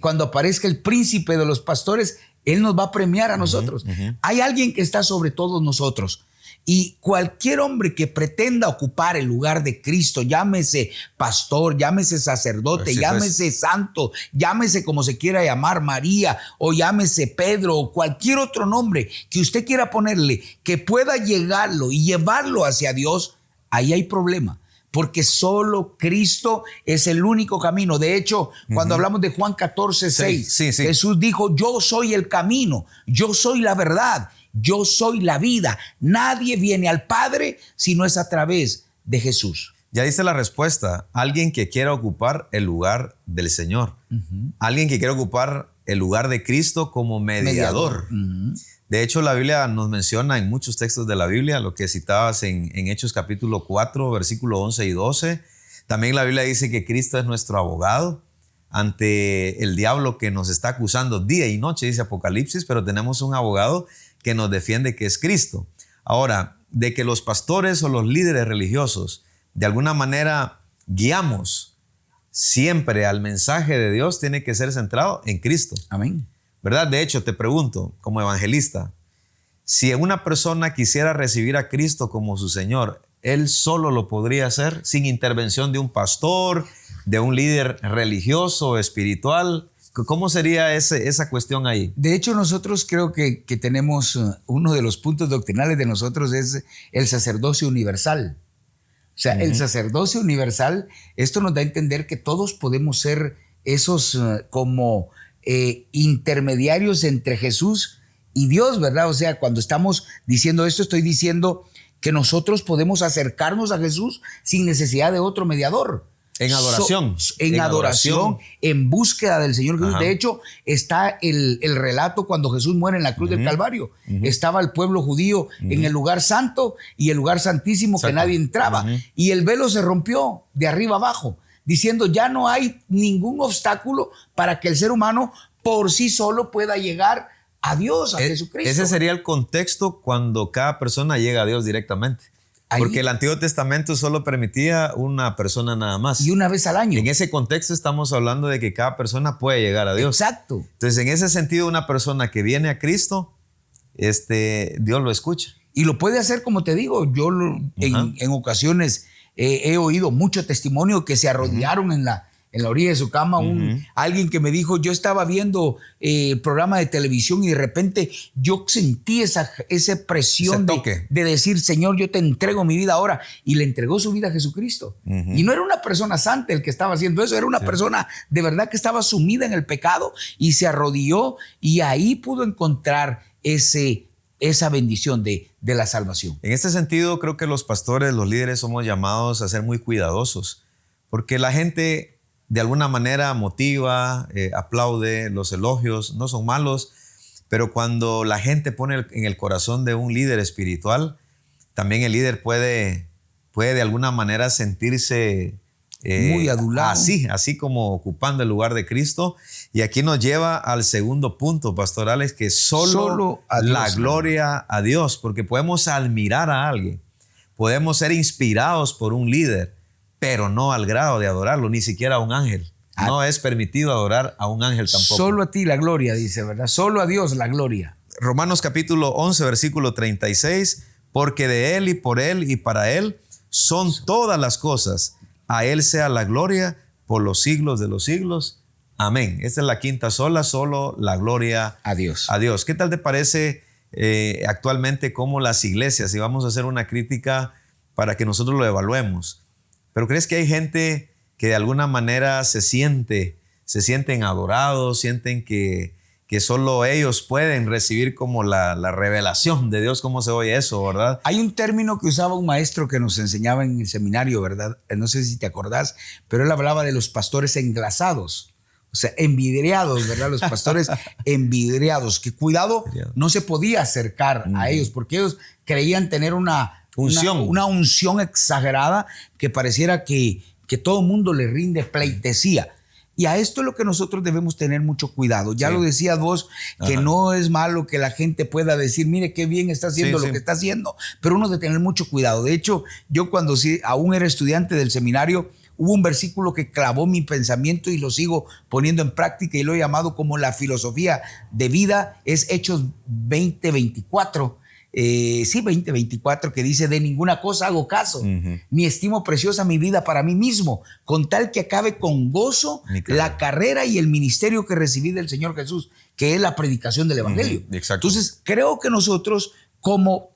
cuando aparezca el príncipe de los pastores, Él nos va a premiar a nosotros. Hay alguien que está sobre todos nosotros. Y cualquier hombre que pretenda ocupar el lugar de Cristo, llámese pastor, llámese sacerdote, llámese santo, llámese como se quiera llamar, María, o llámese Pedro, o cualquier otro nombre que usted quiera ponerle, que pueda llegarlo y llevarlo hacia Dios, ahí hay problema. Porque solo Cristo es el único camino. De hecho, cuando hablamos de Juan 14:6, Jesús dijo, yo soy el camino, yo soy la verdad, yo soy la vida. Nadie viene al Padre si no es a través de Jesús. Ya dice la respuesta. Alguien que quiera ocupar el lugar del Señor. Alguien que quiera ocupar el lugar de Cristo como mediador. De hecho, la Biblia nos menciona en muchos textos de la Biblia, lo que citabas en Hechos capítulo 4, versículo 11 y 12. También la Biblia dice que Cristo es nuestro abogado ante el diablo que nos está acusando día y noche, dice Apocalipsis, pero tenemos un abogado que nos defiende, que es Cristo. Ahora, de que los pastores o los líderes religiosos de alguna manera guiamos siempre al mensaje de Dios, tiene que ser centrado en Cristo. Amén. ¿Verdad? De hecho, te pregunto, como evangelista, si una persona quisiera recibir a Cristo como su Señor, ¿él solo lo podría hacer sin intervención de un pastor, de un líder religioso, espiritual? ¿Cómo sería esa cuestión ahí? De hecho, nosotros creo que tenemos uno de los puntos doctrinales de nosotros es el sacerdocio universal. O sea, el sacerdocio universal, esto nos da a entender que todos podemos ser esos como intermediarios entre Jesús y Dios, ¿verdad? O sea, cuando estamos diciendo esto, estoy diciendo que nosotros podemos acercarnos a Jesús sin necesidad de otro mediador. En adoración. En adoración, en búsqueda del Señor Jesús. De hecho, está el relato cuando Jesús muere en la cruz del Calvario. Estaba el pueblo judío en el lugar santo y el lugar santísimo que nadie entraba. Y el velo se rompió de arriba abajo, diciendo ya no hay ningún obstáculo para que el ser humano por sí solo pueda llegar a Dios, a Jesucristo. Ese sería el contexto cuando cada persona llega a Dios directamente. Porque el Antiguo Testamento solo permitía una persona nada más. Y una vez al año. En ese contexto estamos hablando de que cada persona puede llegar a Dios. Exacto. Entonces, en ese sentido, una persona que viene a Cristo, Dios lo escucha. Y lo puede hacer, como te digo. Yo en ocasiones he oído mucho testimonio que se arrodillaron en en la orilla de su cama, alguien que me dijo, yo estaba viendo el programa de televisión y de repente yo sentí esa presión de decir, Señor, yo te entrego mi vida ahora. Y le entregó su vida a Jesucristo. Y no era una persona santa el que estaba haciendo eso, era una persona de verdad que estaba sumida en el pecado y se arrodilló y ahí pudo encontrar esa bendición de la salvación. En este sentido, creo que los pastores, los líderes, somos llamados a ser muy cuidadosos, porque la gente de alguna manera motiva, aplaude, los elogios no son malos, pero cuando la gente pone en el corazón de un líder espiritual, también el líder puede de alguna manera sentirse muy adulado. Así como ocupando el lugar de Cristo. Y aquí nos lleva al segundo punto, pastorales, que solo la gloria a Dios, porque podemos admirar a alguien, podemos ser inspirados por un líder, pero no al grado de adorarlo, ni siquiera a un ángel. No es permitido adorar a un ángel tampoco. Solo a ti la gloria, dice, ¿verdad? Solo a Dios la gloria. Romanos capítulo 11, versículo 36, porque de Él y por Él y para Él son todas las cosas. A Él sea la gloria por los siglos de los siglos. Amén. Esta es la quinta sola, solo la gloria a Dios. A Dios. ¿Qué tal te parece actualmente cómo las iglesias, y vamos a hacer una crítica para que nosotros lo evaluemos, pero crees que hay gente que de alguna manera se sienten adorados, sienten que solo ellos pueden recibir como la revelación de Dios? ¿Cómo se oye eso, verdad? Hay un término que usaba un maestro que nos enseñaba en el seminario, ¿verdad? No sé si te acordás, pero él hablaba de los pastores englasados, o sea, envidriados, ¿verdad? Los pastores envidriados, que cuidado, no se podía acercar a ellos porque ellos creían tener una unción exagerada que pareciera que todo mundo le rinde pleitesía. Y a esto es lo que nosotros debemos tener mucho cuidado. Ya lo decías vos, que no es malo que la gente pueda decir, mire qué bien está haciendo lo que está haciendo, pero uno debe tener mucho cuidado. De hecho, yo cuando aún era estudiante del seminario, hubo un versículo que clavó mi pensamiento y lo sigo poniendo en práctica y lo he llamado como la filosofía de vida. Es Hechos 20:24. 20:24, que dice: de ninguna cosa hago caso, ni estimo preciosa mi vida para mí mismo, con tal que acabe con gozo la carrera y el ministerio que recibí del Señor Jesús, que es la predicación del Evangelio. Entonces creo que nosotros, como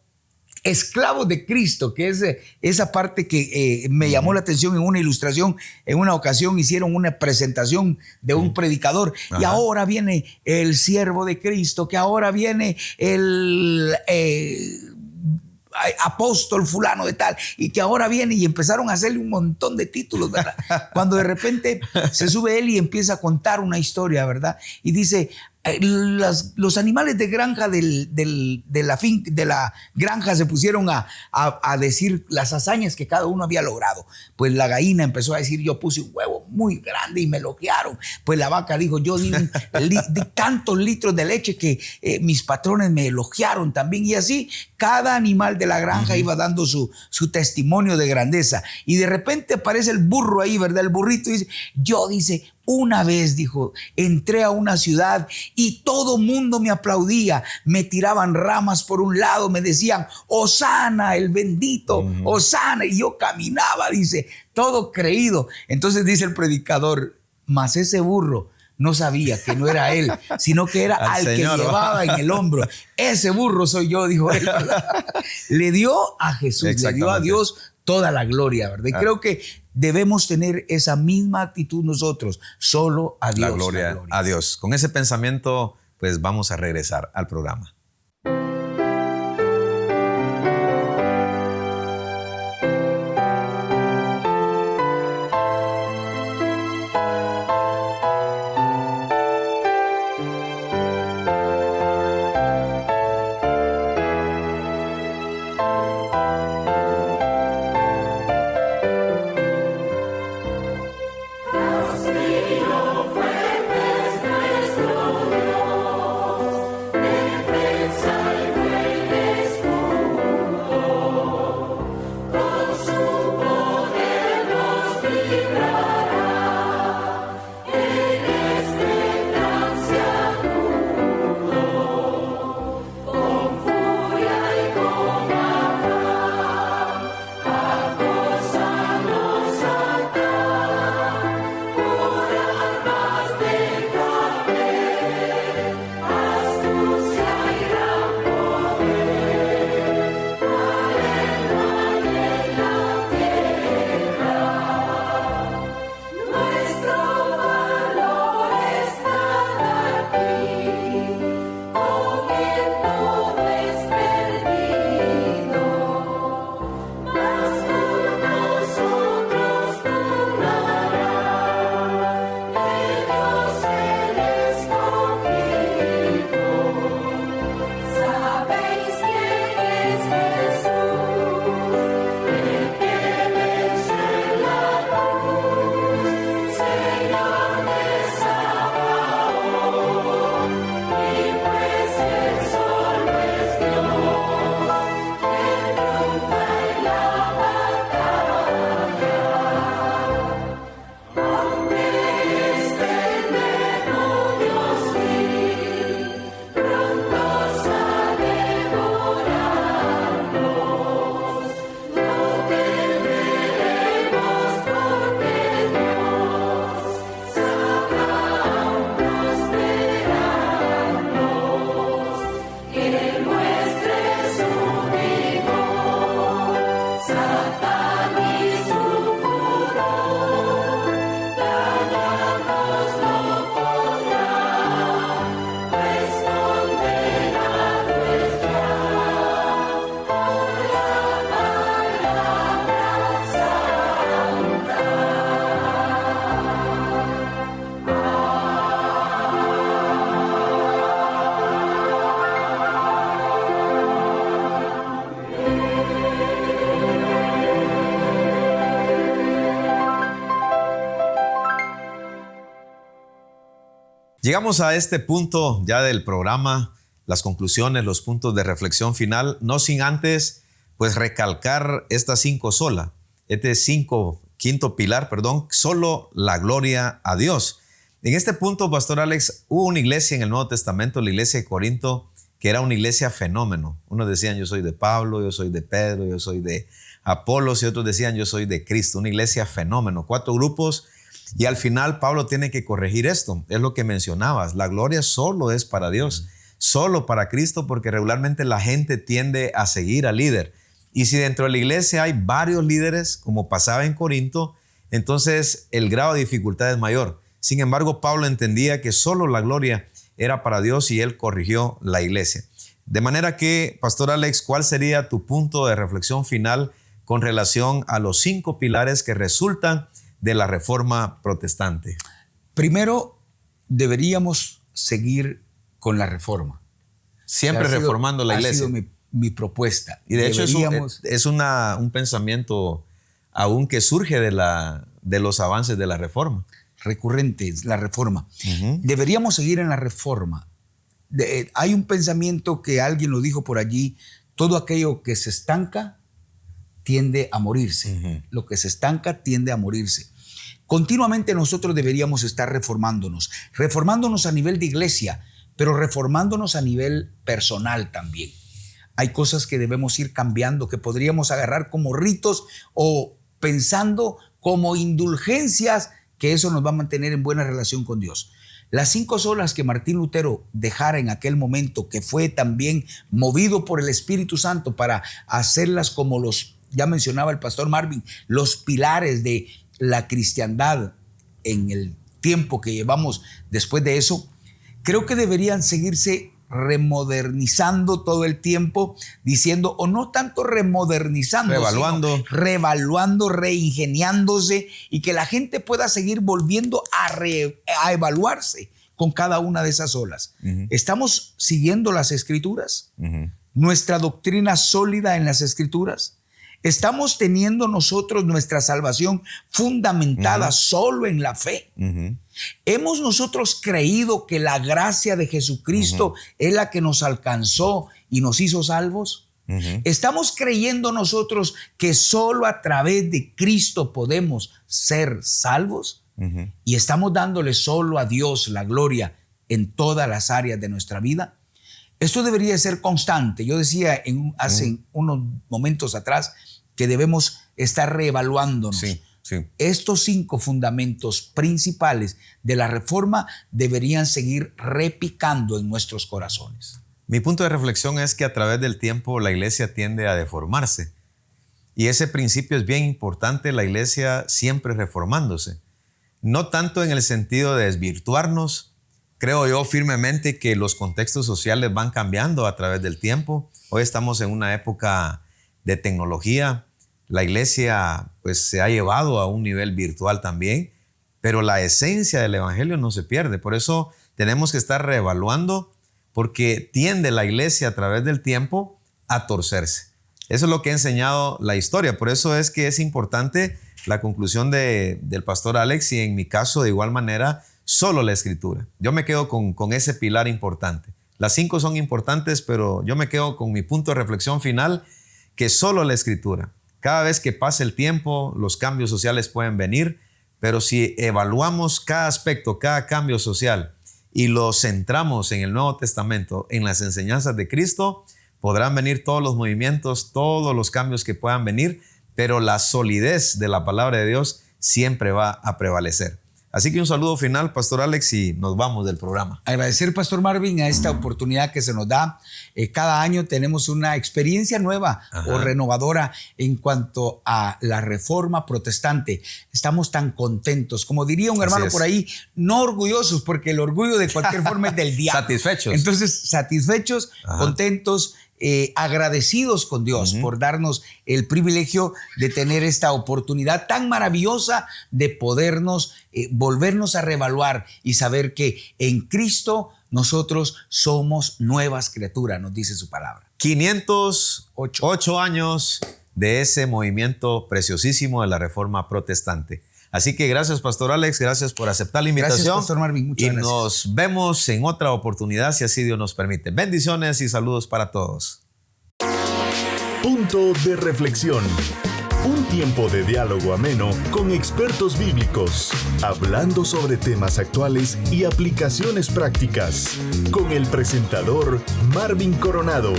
esclavos de Cristo, que es esa parte que me llamó la atención en una ilustración. En una ocasión hicieron una presentación de un predicador y ahora viene el siervo de Cristo, que ahora viene el apóstol fulano de tal, y que ahora viene, y empezaron a hacerle un montón de títulos, ¿verdad? Cuando de repente se sube él y empieza a contar una historia, ¿verdad? Y dice: los animales de granja de la granja se pusieron a decir las hazañas que cada uno había logrado. Pues la gallina empezó a decir: yo puse un huevo muy grande y me elogiaron. Pues la vaca dijo: yo di tantos litros de leche que mis patrones me elogiaron también. Y así cada animal de la granja iba dando su testimonio de grandeza. Y de repente aparece el burro ahí, ¿verdad? El burrito dice: una vez, dijo, entré a una ciudad y todo mundo me aplaudía, me tiraban ramas por un lado, me decían: Hosana, el bendito, Hosana. Y yo caminaba, dice, todo creído. Entonces dice el predicador: mas ese burro no sabía que no era él, sino que era al Señor, que llevaba en el hombro. Ese burro soy yo, dijo él. Le dio a Jesús, le dio a Dios toda la gloria, ¿verdad? Y creo que debemos tener esa misma actitud nosotros, solo a Dios. La gloria a Dios. Con ese pensamiento, pues vamos a regresar al programa. Llegamos a este punto ya del programa, las conclusiones, los puntos de reflexión final, no sin antes pues recalcar estas 5 sola, quinto pilar, solo la gloria a Dios. En este punto, Pastor Alex, hubo una iglesia en el Nuevo Testamento, la iglesia de Corinto, que era una iglesia fenómeno. Unos decían yo soy de Pablo, yo soy de Pedro, yo soy de Apolos, y otros decían yo soy de Cristo, una iglesia fenómeno, 4 grupos. Y al final Pablo tiene que corregir esto, es lo que mencionabas, la gloria solo es para Dios, solo para Cristo, porque regularmente la gente tiende a seguir al líder. Y si dentro de la iglesia hay varios líderes, como pasaba en Corinto, entonces el grado de dificultad es mayor. Sin embargo, Pablo entendía que solo la gloria era para Dios y él corrigió la iglesia. De manera que, Pastor Alex, ¿cuál sería tu punto de reflexión final con relación a los 5 pilares que resultan de la reforma protestante? Primero, deberíamos seguir con la reforma. Siempre reformando la iglesia. Ha sido mi propuesta. Y de hecho es un pensamiento aún que surge de los avances de la reforma. Recurrente, la reforma. Uh-huh. Deberíamos seguir en la reforma. Hay un pensamiento que alguien lo dijo por allí: todo aquello que se estanca tiende a morirse. Uh-huh. Lo que se estanca tiende a morirse. Continuamente nosotros deberíamos estar reformándonos a nivel de iglesia, pero reformándonos a nivel personal también. Hay cosas que debemos ir cambiando, que podríamos agarrar como ritos o pensando como indulgencias, que eso nos va a mantener en buena relación con Dios. Las 5 solas que Martín Lutero dejara en aquel momento, que fue también movido por el Espíritu Santo para hacerlas como ya mencionaba el pastor Marvin, los pilares de la cristiandad en el tiempo que llevamos después de eso, creo que deberían seguirse remodernizando todo el tiempo, diciendo, o no tanto remodernizando, revaluando, reingeniándose, y que la gente pueda seguir volviendo a evaluarse con cada una de esas olas. Uh-huh. ¿Estamos siguiendo las Escrituras? Uh-huh. ¿Nuestra doctrina sólida en las Escrituras? ¿Estamos teniendo nosotros nuestra salvación fundamentada solo en la fe? Uh-huh. ¿Hemos nosotros creído que la gracia de Jesucristo es la que nos alcanzó y nos hizo salvos? Uh-huh. ¿Estamos creyendo nosotros que solo a través de Cristo podemos ser salvos? Uh-huh. ¿Y estamos dándole solo a Dios la gloria en todas las áreas de nuestra vida? Esto debería ser constante. Yo decía hace unos momentos atrás que debemos estar reevaluándonos. Sí. Estos 5 fundamentos principales de la reforma deberían seguir repicando en nuestros corazones. Mi punto de reflexión es que a través del tiempo la iglesia tiende a deformarse. Y ese principio es bien importante, la iglesia siempre reformándose. No tanto en el sentido de desvirtuarnos. Creo yo firmemente que los contextos sociales van cambiando a través del tiempo. Hoy estamos en una época de tecnología. La iglesia pues se ha llevado a un nivel virtual también, pero la esencia del evangelio no se pierde. Por eso tenemos que estar reevaluando, porque tiende la iglesia a través del tiempo a torcerse. Eso es lo que ha enseñado la historia. Por eso es que es importante la conclusión del pastor Alex, y en mi caso de igual manera solo la Escritura. Yo me quedo con ese pilar importante. Las 5 son importantes, pero yo me quedo con mi punto de reflexión final, que solo la Escritura. Cada vez que pase el tiempo, los cambios sociales pueden venir, pero si evaluamos cada aspecto, cada cambio social, y lo centramos en el Nuevo Testamento, en las enseñanzas de Cristo, podrán venir todos los movimientos, todos los cambios que puedan venir, pero la solidez de la palabra de Dios siempre va a prevalecer. Así que un saludo final, Pastor Alex, y nos vamos del programa. Agradecer, Pastor Marvin, a esta oportunidad que se nos da. Cada año tenemos una experiencia nueva o renovadora en cuanto a la reforma protestante. Estamos tan contentos, como diría un hermano por ahí, no orgullosos, porque el orgullo de cualquier forma es del diablo. Satisfechos. Entonces, satisfechos, contentos, agradecidos con Dios por darnos el privilegio de tener esta oportunidad tan maravillosa de podernos volvernos a reevaluar y saber que en Cristo nosotros somos nuevas criaturas, nos dice su palabra. 508 años de ese movimiento preciosísimo de la Reforma Protestante. Así que gracias, Pastor Alex, gracias por aceptar la invitación. Gracias, Pastor Marvin, muchas gracias. Nos vemos en otra oportunidad, si así Dios nos permite. Bendiciones y saludos para todos. Punto de reflexión. Un tiempo de diálogo ameno con expertos bíblicos, hablando sobre temas actuales y aplicaciones prácticas, con el presentador Marvin Coronado.